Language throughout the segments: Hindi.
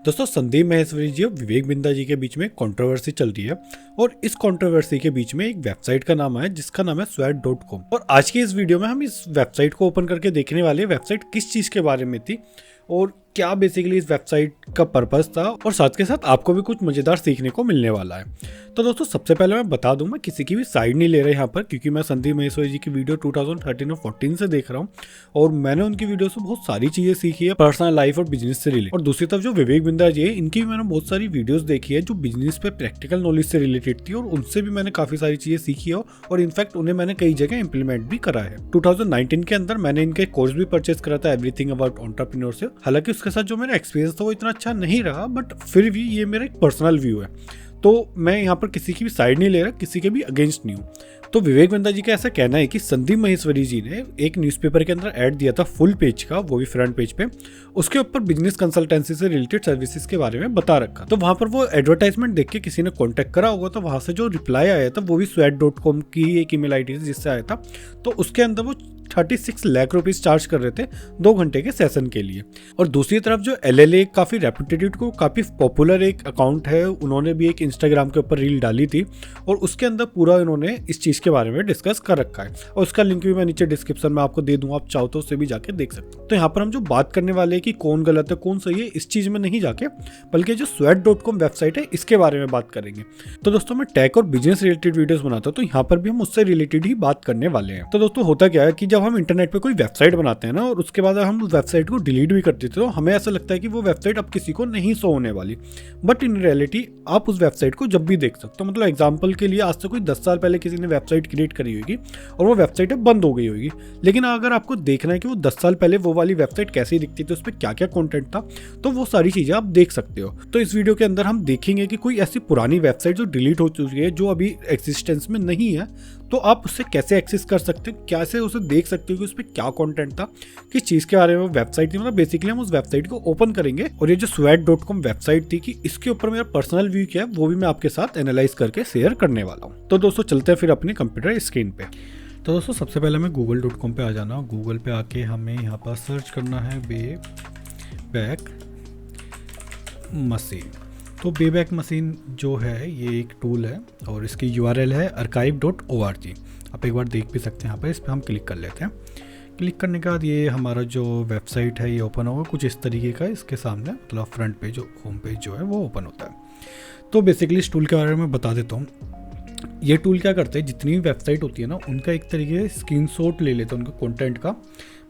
दोस्तों संदीप माहेश्वरी जी और विवेक बिंदा जी के बीच में कंट्रोवर्सी चल रही है और इस कंट्रोवर्सी के बीच में एक वेबसाइट का नाम है जिसका नाम है swag.com। और आज की इस वीडियो में हम इस वेबसाइट को ओपन करके देखने वाले हैं वेबसाइट किस चीज़ के बारे में थी और क्या बेसिकली इस वेबसाइट का पर्पस था, और साथ के साथ आपको भी कुछ मज़ेदार सीखने को मिलने वाला है। तो दोस्तों सबसे पहले मैं बता दूं, मैं किसी की भी साइड नहीं ले रहा यहाँ पर, क्योंकि मैं संदीप माहेश्वरी जी की वीडियो 2013 और 14 से देख रहा हूँ और मैंने उनकी वीडियो से बहुत सारी चीज़ें सीखी है पर्सनल लाइफ और बिजनेस से रिलेटेड। और दूसरी तरफ जो विवेक बिंदा जी है, इनकी भी मैंने बहुत सारी वीडियोस देखी है जो बिजनेस पे प्रैक्टिकल नॉलेज से रिलेटेड थी और उनसे भी मैंने काफ़ी सारी चीज़ें सीखी है और इनफैक्ट उन्हें मैंने कई जगह इंप्लीमेंट भी करा है। 2019 के अंदर मैंने इनके कोर्स भी परचेज करा था, एवरीथिंग अबाउट एंटरप्रेन्योरशिप। हालांकि उसके साथ जो मेरा एक्सपीरियंस था वो इतना अच्छा नहीं रहा, बट फिर भी ये मेरा एक पर्सनल व्यू है, तो मैं यहाँ पर किसी की भी साइड नहीं ले रहा, किसी के भी अगेंस्ट नहीं हूँ। तो विवेक बिंदा जी का ऐसा कहना है कि संदीप माहेश्वरी जी ने एक न्यूज़पेपर के अंदर ऐड दिया था फुल पेज का, वो भी फ्रंट पेज पे, उसके ऊपर बिजनेस कंसल्टेंसी से रिलेटेड सर्विसेज के बारे में बता रखा। तो वहां पर वो एडवर्टाइजमेंट देख के किसी ने कॉन्टैक्ट करा होगा, तो वहां से जो रिप्लाई आया था वो भी swag.com की ही एक ईमेल आईडी जिससे आया था। तो उसके अंदर वो 36 लाख रुपीस चार्ज कर रहे थे 2 घंटे के सेशन के लिए। और दूसरी तरफ जो LLA काफ़ी रेपुटेटेड को काफ़ी पॉपुलर एक अकाउंट है, उन्होंने भी एक इंस्टाग्राम के ऊपर रील डाली थी और उसके अंदर पूरा इन्होंने इस चीज़ के बारे में डिस्कस कर रखा है और उसका लिंक भी मैं नीचे डिस्क्रिप्शन में आपको दे दूंगा, आप चाहो तो उससे भी जाके देख सकते हो। तो यहाँ पर हम जो बात करने वाले हैं कि कौन गलत है कौन सही है, इस चीज़ में नहीं जाके, बल्कि जो swag.com वेबसाइट है इसके बारे में बात करेंगे। तो दोस्तों मैं टेक और बिजनेस रिलेटेड वीडियोस बनाता हूँ, तो यहाँ पर भी हम उससे रिलेटेड ही बात करने वाले हैं। तो दोस्तों होता क्या है कि जब हम इंटरनेट पे कोई वेबसाइट बनाते हैं ना और उसके बाद हम उस वेबसाइट को डिलीट भी कर देते हैं, तो हमें ऐसा लगता है कि वो वेबसाइट अब किसी को नहीं शो होने वाली, बट इन रियलिटी आप उस वेबसाइट को जब भी देख सकते हो। मतलब एग्जांपल के लिए आज से कोई 10 साल पहले किसी ने वेबसाइट क्रिएट करी होगी और वो वेबसाइट अब बंद हो गई होगी, लेकिन अगर आपको देखना है कि वो 10 साल पहले वो वाली वेबसाइट कैसी दिखती थी, उस पर क्या क्या कंटेंट था, तो वो सारी चीजें आप देख सकते हो। तो इस वीडियो के अंदर हम देखेंगे कि कोई ऐसी पुरानी वेबसाइट जो डिलीट हो चुकी है, जो अभी एग्जिस्टेंस में नहीं है, तो आप उससे कैसे एक्सेस कर सकते हो, कैसे उसे देख सकते हो कि उस पर क्या कंटेंट था, किस चीज़ के बारे में वेबसाइट थी। मतलब बेसिकली हम उस वेबसाइट को ओपन करेंगे और ये जो swag.com वेबसाइट थी कि इसके ऊपर मेरा पर्सनल व्यू क्या है वो भी मैं आपके साथ एनालाइज करके शेयर करने वाला हूँ। तो दोस्तों चलते हैं फिर अपने कंप्यूटर स्क्रीन पे। तो दोस्तों सबसे पहले हमें google.com पे आ जाना। गूगल पे आके हमें यहाँ पर सर्च करना है वेबैक मशीन। तो वेबैक मशीन जो है ये एक टूल है और इसकी URL है archive.org। आप एक बार देख भी सकते हैं यहाँ पर, इस पर हम क्लिक कर लेते हैं। क्लिक करने के बाद ये हमारा जो वेबसाइट है ये ओपन होगा कुछ इस तरीके का, इसके सामने मतलब फ्रंट पेज होम पेज जो है वो ओपन होता है। तो बेसिकली इस टूल के बारे में बता देता हूँ। ये टूल क्या करते हैं, जितनी भी वेबसाइट होती है ना उनका एक तरीके से स्क्रीनशॉट ले लेते हैं उनके कंटेंट का,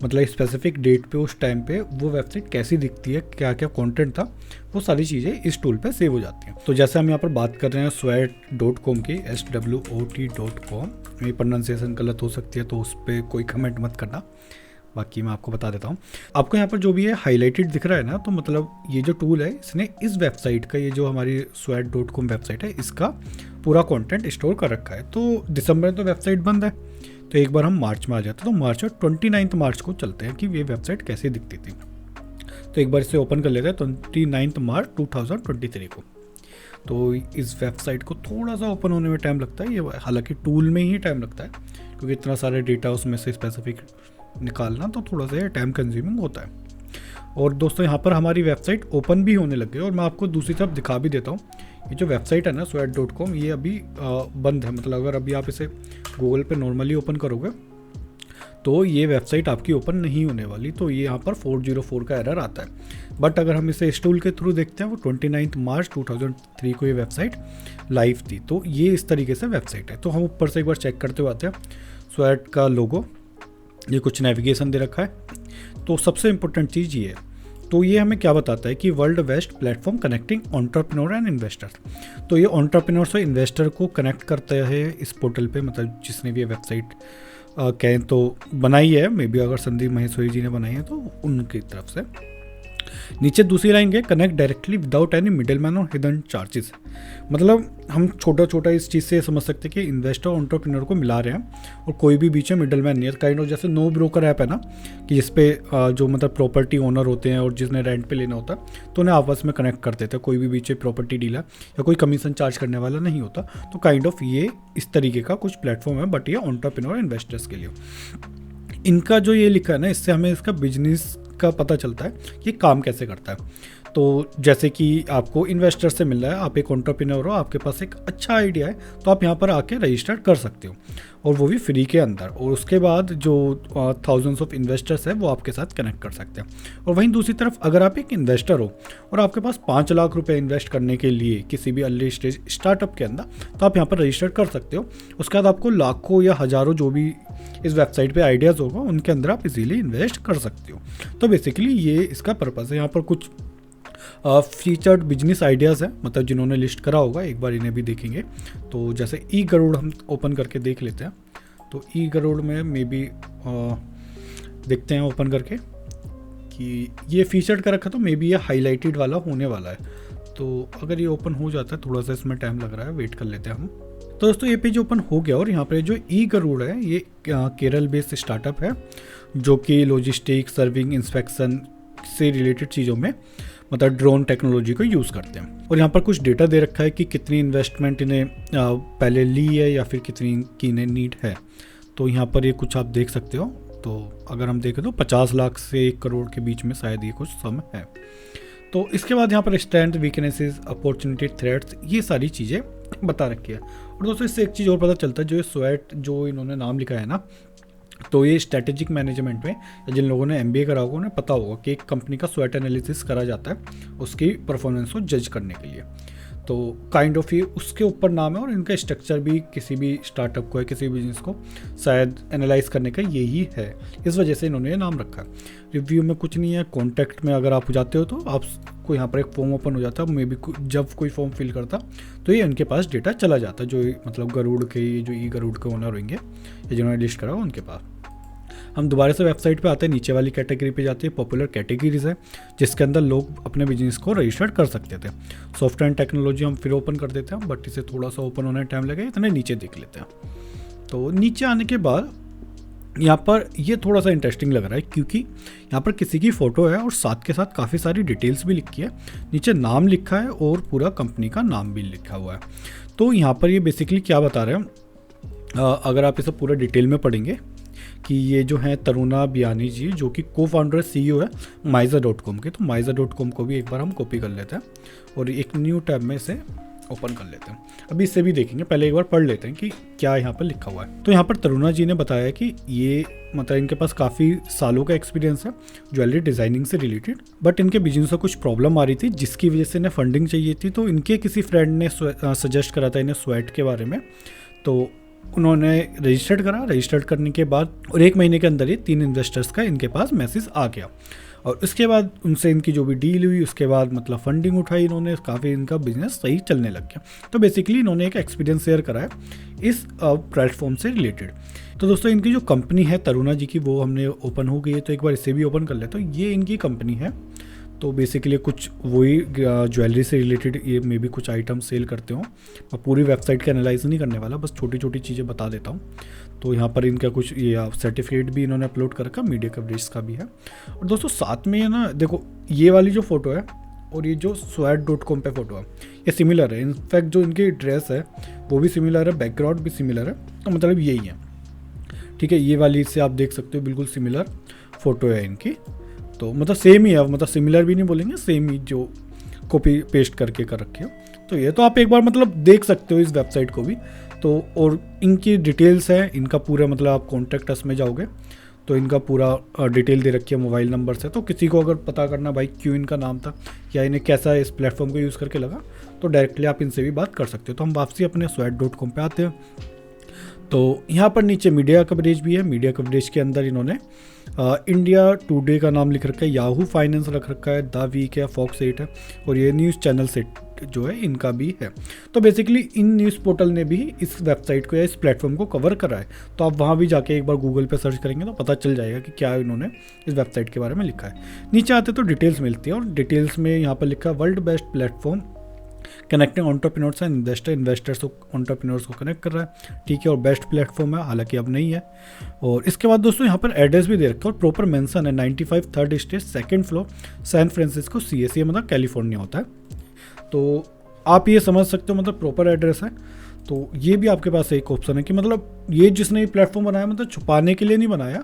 मतलब स्पेसिफिक डेट पे उस टाइम पे वो वेबसाइट कैसी दिखती है, क्या क्या कंटेंट था, वो सारी चीज़ें इस टूल पे सेव हो जाती हैं। तो जैसे हम यहाँ पर बात कर रहे हैं swag.com की, swot.com, मेरी प्रोनाउंसिएशन गलत हो सकती है तो उस पर कोई कमेंट मत करना, बाकी मैं आपको बता देता हूँ। आपको यहाँ पर जो भी है हाईलाइटेड दिख रहा है ना, तो मतलब ये जो टूल है इसने इस वेबसाइट का, ये जो हमारी swag.com वेबसाइट है इसका पूरा कंटेंट स्टोर कर रखा है। तो दिसंबर में तो वेबसाइट बंद है, तो एक बार हम मार्च में आ जाते हैं। तो मार्च में 29 मार्च को चलते हैं कि ये वेबसाइट कैसे दिखती थी। तो एक बार इसे ओपन कर लेते हैं 29 मार्च 2023 को। तो इस वेबसाइट को थोड़ा सा ओपन होने में टाइम लगता है, ये हालांकि टूल में ही टाइम लगता है क्योंकि इतना सारे डेटा उसमें से स्पेसिफिक निकालना तो थोड़ा सा टाइम कंज्यूमिंग होता है। और दोस्तों यहाँ पर हमारी वेबसाइट ओपन भी होने लग गई और मैं आपको दूसरी तरफ दिखा भी देता हूँ। ये जो वेबसाइट है ना swag.com ये अभी बंद है, मतलब अगर अभी आप इसे गूगल पे नॉर्मली ओपन करोगे तो ये वेबसाइट आपकी ओपन नहीं होने वाली। तो ये यहाँ पर 404 का एरर आता है। बट अगर हम इसे इस टूल के थ्रू देखते हैं, वो 29 मार्च 2003 को ये वेबसाइट लाइव थी। तो ये इस तरीके से वेबसाइट है। तो हम ऊपर से एक बार चेक करते हुए आते हैं। स्वैग का लोगो, ये कुछ नेविगेशन दे रखा है। तो सबसे इम्पोर्टेंट चीज़ ये है, तो ये हमें क्या बताता है कि world best platform connecting entrepreneur and investor. तो ये एंटरप्रेन्योर से इन्वेस्टर को कनेक्ट करता है इस पोर्टल पे, मतलब जिसने भी ये वेबसाइट कहें तो बनाई है, मे बी अगर संदीप माहेश्वरी जी ने बनाई है तो उनकी तरफ से। नीचे दूसरी लाइन के connect directly without any middle man और हिडन चार्जेस। मतलब हम छोटा छोटा इस चीज़ से समझ सकते हैं कि इन्वेस्टर और एंटरप्रेन्योर को मिला रहे हैं और कोई भी बीच में मिडिल मैन नहीं है। काइंड ऑफ जैसे नो ब्रोकर ऐप है ना, कि जिसपे जो मतलब प्रॉपर्टी ओनर होते हैं और जिसने रेंट पे लेना होता है तो उन्हें आपस में कनेक्ट कर देते हैं, कोई भी बीच में प्रॉपर्टी डीलर या कोई कमीशन चार्ज करने वाला नहीं होता। तो काइंड ऑफ ये इस तरीके का कुछ प्लेटफॉर्म है, बट ये एंटरप्रेन्योर इन्वेस्टर्स के लिए। इनका जो ये लिखा है ना, इससे हमें इसका बिजनेस का पता चलता है कि काम कैसे करता है। तो जैसे कि आपको इन्वेस्टर से मिल रहा है, आप एक एंटरप्रेन्योर हो, आपके पास एक अच्छा आइडिया है, तो आप यहाँ पर आके रजिस्टर कर सकते हो, और वो भी फ्री के अंदर। और उसके बाद जो थाउजेंड्स ऑफ इन्वेस्टर्स है वो आपके साथ कनेक्ट कर सकते हैं। और वहीं दूसरी तरफ अगर आप एक इन्वेस्टर हो और आपके पास 5 लाख रुपए इन्वेस्ट करने के लिए किसी भी अर्ली स्टेज स्टार्टअप के अंदर, तो आप यहाँ पर रजिस्टर कर सकते हो। उसके बाद आपको लाखों या हज़ारों जो भी इस वेबसाइट पे आइडियाज़ होगा उनके अंदर आप इजीली इन्वेस्ट कर सकते हो। तो बेसिकली ये इसका पर्पज़ है। यहाँ पर कुछ फीचर्ड बिजनेस आइडियाज़ हैं, मतलब जिन्होंने लिस्ट करा होगा, एक बार इन्हें भी देखेंगे। तो जैसे ई गरुड़ हम ओपन करके देख लेते हैं। तो ई गरुड़ में मे बी देखते हैं ओपन करके कि ये फीचर्ड कर रखा, तो मे बी ये हाईलाइटेड वाला होने वाला है। तो अगर ये ओपन हो जाता है, थोड़ा सा इसमें टाइम लग रहा है, वेट कर लेते हैं हम। तो दोस्तों ये पेज ओपन हो गया, और यहाँ पर जो ई गरुड़ है ये केरल बेस्ड स्टार्टअप है जो कि लॉजिस्टिक, सर्विंग, इंस्पेक्शन से रिलेटेड चीज़ों में मतलब ड्रोन टेक्नोलॉजी को यूज़ करते हैं। और यहाँ पर कुछ डेटा दे रखा है कि कितनी इन्वेस्टमेंट इन्हें पहले ली है या फिर कितनी की इन्हें नीड है। तो यहाँ पर ये कुछ आप देख सकते हो। तो अगर हम देखें तो 50 लाख से 1 करोड़ के बीच में शायद ये कुछ सम है। तो इसके बाद यहाँ पर स्ट्रेंथ, वीकनेसेस, अपॉर्चुनिटी, थ्रेट्स, ये सारी चीज़ें बता रखी है। और दोस्तों इससे एक चीज़ और पता चलता है, जो ये स्वैट जो इन्होंने नाम लिखा है ना, तो ये स्ट्रैटेजिक मैनेजमेंट में या जिन लोगों ने MBA करा होगा उन्हें पता होगा कि एक कंपनी का स्वैट एनालिसिस करा जाता है उसकी परफॉर्मेंस को जज करने के लिए। तो काइंड ऑफ ये उसके ऊपर नाम है, और इनका स्ट्रक्चर भी किसी भी स्टार्टअप को या किसी भी बिजनेस को शायद एनालाइज करने का यही है, इस वजह से इन्होंने ये नाम रखा है। रिव्यू में कुछ नहीं है। कॉन्टैक्ट में अगर आप जाते हो तो आपको यहाँ पर एक फॉर्म ओपन हो जाता है, मे बी जब कोई फॉर्म फिल करता तो ये इनके पास डेटा चला जाता है, जो मतलब गरुड़ के जो ई गरुड़ के ओनर होंगे या जिन्होंने लिस्ट करा उनके पास। हम दोबारा से वेबसाइट पे आते हैं, नीचे वाली कैटेगरी पे जाते हैं, पॉपुलर कैटेगरीज है जिसके अंदर लोग अपने बिजनेस को रजिस्टर कर सकते थे। सॉफ्टवेयर एंड टेक्नोलॉजी हम फिर ओपन कर देते हैं, बट इसे थोड़ा सा ओपन होने में टाइम लगेगा, इतने नीचे देख लेते हैं। तो नीचे आने के बाद यहाँ पर ये थोड़ा सा इंटरेस्टिंग लग रहा है, क्योंकि यहाँ पर किसी की फ़ोटो है और साथ के साथ काफ़ी सारी डिटेल्स भी लिखी है। नीचे नाम लिखा है और पूरा कंपनी का नाम भी लिखा हुआ है। तो यहाँ पर ये बेसिकली क्या बता रहे हैं, अगर आप इसे पूरा डिटेल में पढ़ेंगे कि ये जो है तरुणा बियानी जी, जो कि को-फाउंडर CEO है Myza.com के। तो Myza.com को भी एक बार हम कॉपी कर लेते हैं और एक न्यू टैब में इसे ओपन कर लेते हैं। अभी इससे भी देखेंगे, पहले एक बार पढ़ लेते हैं कि क्या यहाँ पर लिखा हुआ है। तो यहाँ पर तरुणा जी ने बताया कि ये मतलब इनके पास काफ़ी सालों का एक्सपीरियंस है ज्वेलरी डिज़ाइनिंग से रिलेटेड, बट इनके बिजनेस में कुछ प्रॉब्लम आ रही थी जिसकी वजह से इन्हें फंडिंग चाहिए थी। तो इनके किसी फ्रेंड ने सजेस्ट करा था इन्हें स्वैट के बारे में, तो उन्होंने रजिस्टर्ड करने के बाद और 1 महीने के अंदर ही 3 इन्वेस्टर्स का इनके पास मैसेज आ गया। और उसके बाद उनसे इनकी जो भी डील हुई, उसके बाद मतलब फंडिंग उठाई इन्होंने, काफ़ी इनका बिजनेस सही चलने लग गया। तो बेसिकली इन्होंने एक एक्सपीरियंस शेयर करा है इस प्लेटफॉर्म से रिलेटेड। तो दोस्तों इनकी जो कंपनी है तरुणा जी की, वो हमने ओपन हो गई है, तो एक बार इसे भी ओपन कर लेते हैं। तो ये इनकी कंपनी है। तो बेसिकली कुछ वही ज्वेलरी से रिलेटेड ये मे भी कुछ आइटम सेल करते हो। मैं पूरी वेबसाइट का एनालाइज नहीं करने वाला, बस छोटी छोटी चीज़ें बता देता हूँ। तो यहाँ पर इनका कुछ ये सर्टिफिकेट भी इन्होंने अपलोड कर रखा, मीडिया कवरेज का भी है। और दोस्तों साथ में है ना, देखो ये वाली जो फ़ोटो है और ये जो swat.com पे फ़ोटो है ये सिमिलर है। इनफैक्ट जो इनकी ड्रेस है वो भी सिमिलर है, बैकग्राउंड भी सिमिलर है, तो मतलब यही है। ठीक है, ये वाली से आप देख सकते हो बिल्कुल सिमिलर फ़ोटो है इनकी। तो मतलब सेम ही है, मतलब सिमिलर भी नहीं बोलेंगे, सेम ही जो कॉपी पेस्ट करके कर रखे हो। तो ये तो आप एक बार मतलब देख सकते हो इस वेबसाइट को भी। तो और इनकी डिटेल्स है, इनका पूरा मतलब आप कॉन्टैक्ट अस में जाओगे तो इनका पूरा डिटेल दे रखी है, मोबाइल नंबर से। तो किसी को अगर पता करना भाई क्यों इनका नाम था या इन्हें कैसा इस प्लेटफॉर्म को यूज़ करके लगा, तो डायरेक्टली आप इनसे भी बात कर सकते हो। तो हम वापसी अपने swat.com पे आते हैं। तो यहाँ पर नीचे मीडिया कवरेज भी है। मीडिया कवरेज के अंदर इन्होंने इंडिया टुडे का नाम लिख रखा है, याहू फाइनेंस रख रखा है, द वीक है, फॉक्स 8 है, और ये न्यूज़ चैनल सेट जो है इनका भी है। तो बेसिकली इन न्यूज़ पोर्टल ने भी इस वेबसाइट को या इस प्लेटफॉर्म को कवर करा है। तो आप वहाँ भी जाके एक बार गूगल पे सर्च करेंगे तो पता चल जाएगा कि क्या इन्होंने इस वेबसाइट के बारे में लिखा है। नीचे आते तो डिटेल्स मिलती है, और डिटेल्स में यहाँ पर लिखा है world best platform connecting entrepreneurs and investors को एंटरप्रेन्योर्स को कनेक्ट कर रहा है। ठीक है, और बेस्ट प्लेटफॉर्म है, हालांकि अब नहीं है। और इसके बाद दोस्तों यहाँ पर एड्रेस भी दे रखा है और प्रॉपर मेंशन है 95 3rd street 2nd floor San Francisco CSA, मतलब कैलिफोर्निया होता है। तो आप ये समझ सकते हो मतलब प्रॉपर एड्रेस है। तो ये भी आपके पास एक ऑप्शन है कि मतलब ये जिसने ये प्लेटफॉर्म बनाया मतलब छुपाने के लिए नहीं बनाया,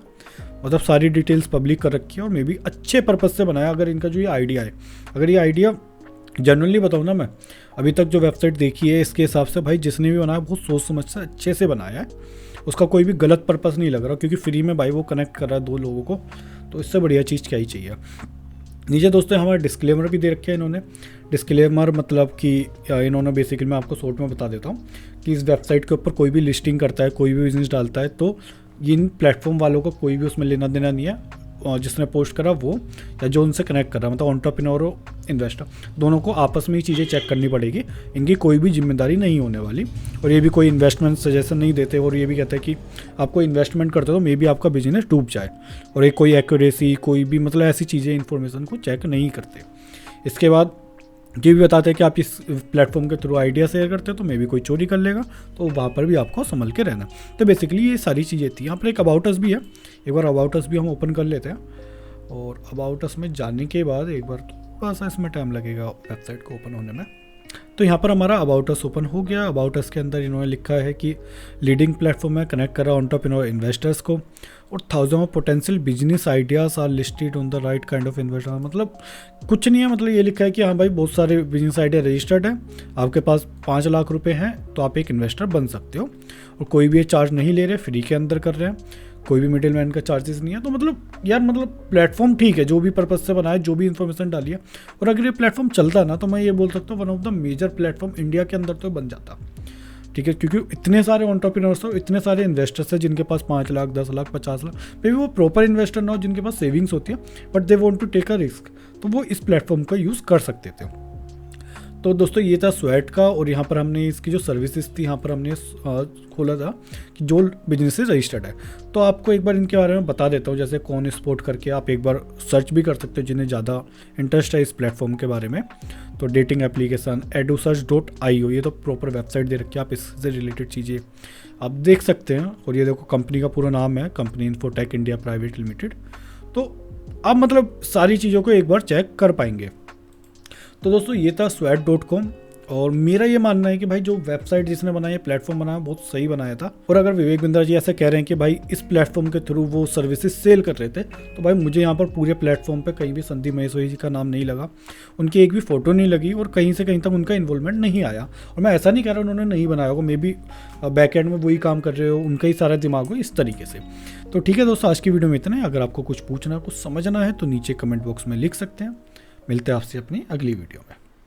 मतलब सारी डिटेल्स पब्लिक कर रखी है और मे बी अच्छे पर्पज़ से बनाया। अगर इनका जो ये आइडिया है, अगर ये आइडिया जनरली बताऊँ ना, मैं अभी तक जो वेबसाइट देखी है इसके हिसाब से भाई जिसने भी बनाया बहुत सोच समझ से अच्छे से बनाया है, उसका कोई भी गलत पर्पज़ नहीं लग रहा, क्योंकि फ्री में भाई वो कनेक्ट कर रहा है 2 लोगों को, तो इससे बढ़िया चीज़ क्या ही चाहिए। नीचे दोस्तों हमारा डिस्क्लेमर भी दे रखे हैं इन्होंने। डिस्क्लेमर मतलब कि इन्होंने बेसिकली, मैं आपको शॉर्ट में बता देता हूँ कि इस वेबसाइट के ऊपर कोई भी लिस्टिंग करता है, कोई भी बिजनेस डालता है, तो इन प्लेटफॉर्म वालों को कोई भी उसमें लेना देना नहीं है। और जिसने पोस्ट करा वो या जो उनसे कनेक्ट कर रहा है, मतलब एंटरप्रेन्योर और इन्वेस्टर, दोनों को आपस में ही चीज़ें चेक करनी पड़ेगी। इनकी कोई भी जिम्मेदारी नहीं होने वाली। और ये भी कोई इन्वेस्टमेंट सजेशन नहीं देते, और ये भी कहते हैं कि आपको इन्वेस्टमेंट करते हो तो मे बी आपका बिजनेस डूब जाए। और एक कोई एक्यूरेसी, कोई भी मतलब ऐसी चीज़ें इन्फॉर्मेशन को चेक नहीं करते। इसके बाद ये भी बताते हैं कि आप इस प्लेटफॉर्म के थ्रू आइडिया शेयर करते हो तो मे भी कोई चोरी कर लेगा, तो वहाँ पर भी आपको संभल के रहना। तो बेसिकली ये सारी चीज़ें थी। यहाँ पर एक अबाउट अस भी है, एक बार अबाउट अस भी हम ओपन कर लेते हैं। और अबाउट अस में जाने के बाद एक बार थोड़ा सा इसमें टाइम लगेगा वेबसाइट को ओपन होने में। तो यहाँ पर हमारा अबाउट अस ओपन हो गया। अबाउट अस के अंदर इन्होंने लिखा है कि लीडिंग प्लेटफॉर्म में कनेक्ट कर रहा एंटरप्रेन्योर इन्वेस्टर्स को, और 1000 of potential business ideas are listed on the right kind of investor. मतलब कुछ नहीं है, मतलब ये लिखा है कि हाँ भाई बहुत सारे बिजनेस आइडिया रजिस्टर्ड है, आपके पास 5 लाख रुपए हैं तो आप एक इन्वेस्टर बन सकते हो, और कोई भी ये चार्ज नहीं ले रहे, फ्री के अंदर कर रहे हैं, कोई भी मिडिल मैन का चार्जेस नहीं है। तो मतलब यार मतलब प्लेटफॉर्म ठीक है, जो भी पर्पज से बनाया, जो भी इन्फॉर्मेशन डाली है, और अगर ये प्लेटफॉर्म चलता है ना तो मैं ये बोल सकता हूँ one of the major platform India के अंदर तो बन जाता। ठीक है, क्योंकि इतने सारे एंटरप्रेन्योर्स हो, इतने सारे इन्वेस्टर्स हैं जिनके पास 5 लाख, 10 लाख, 50 लाख, मे भी वो प्रॉपर इन्वेस्टर ना हो जिनके पास सेविंग्स होती है, but they want to take a risk, तो वो इस प्लेटफॉर्म का यूज़ कर सकते थे। तो दोस्तों ये था स्वैट का, और यहाँ पर हमने इसकी जो सर्विसेज थी यहाँ पर हमने खोला था कि जो बिजनेस रजिस्टर्ड है। तो आपको एक बार इनके बारे में बता देता हूँ, जैसे कौन स्पॉट करके आप एक बार सर्च भी कर सकते हो जिन्हें ज़्यादा इंटरेस्ट है इस प्लेटफॉर्म के बारे में। तो डेटिंग एप्लीकेशन edusearch.io, ये तो प्रॉपर वेबसाइट दे रखी है, आप इससे रिलेटेड चीज़ें आप देख सकते हैं। और ये देखो कंपनी का पूरा नाम है company infotech India private limited. तो आप मतलब सारी चीज़ों को एक बार चेक कर पाएंगे। तो दोस्तों ये था swat.com, और मेरा ये मानना है कि भाई जो वेबसाइट जिसने बनाई है, प्लेटफॉर्म बनाया, बहुत सही बनाया था। और अगर विवेक बिंद्रा जी ऐसे कह रहे हैं कि भाई इस प्लेटफॉर्म के थ्रू वो सर्विसेज सेल कर रहे थे, तो भाई मुझे यहाँ पर पूरे प्लेटफॉर्म पे कहीं भी संदीप महेश्वरी जी का नाम नहीं लगा, उनकी एक भी फोटो नहीं लगी, और कहीं से कहीं तक उनका इन्वॉल्वमेंट नहीं आया। और मैं ऐसा नहीं कह रहा उन्होंने नहीं बनाया होगा, मे बी बैक एंड में वही काम कर रहे हो, उनका ही सारा दिमाग हो इस तरीके से। तो ठीक है दोस्तों, आज की वीडियो में इतना है। अगर आपको कुछ पूछना, कुछ समझना है तो नीचे कमेंट बॉक्स में लिख सकते हैं। मिलते हैं आपसे अपनी अगली वीडियो में।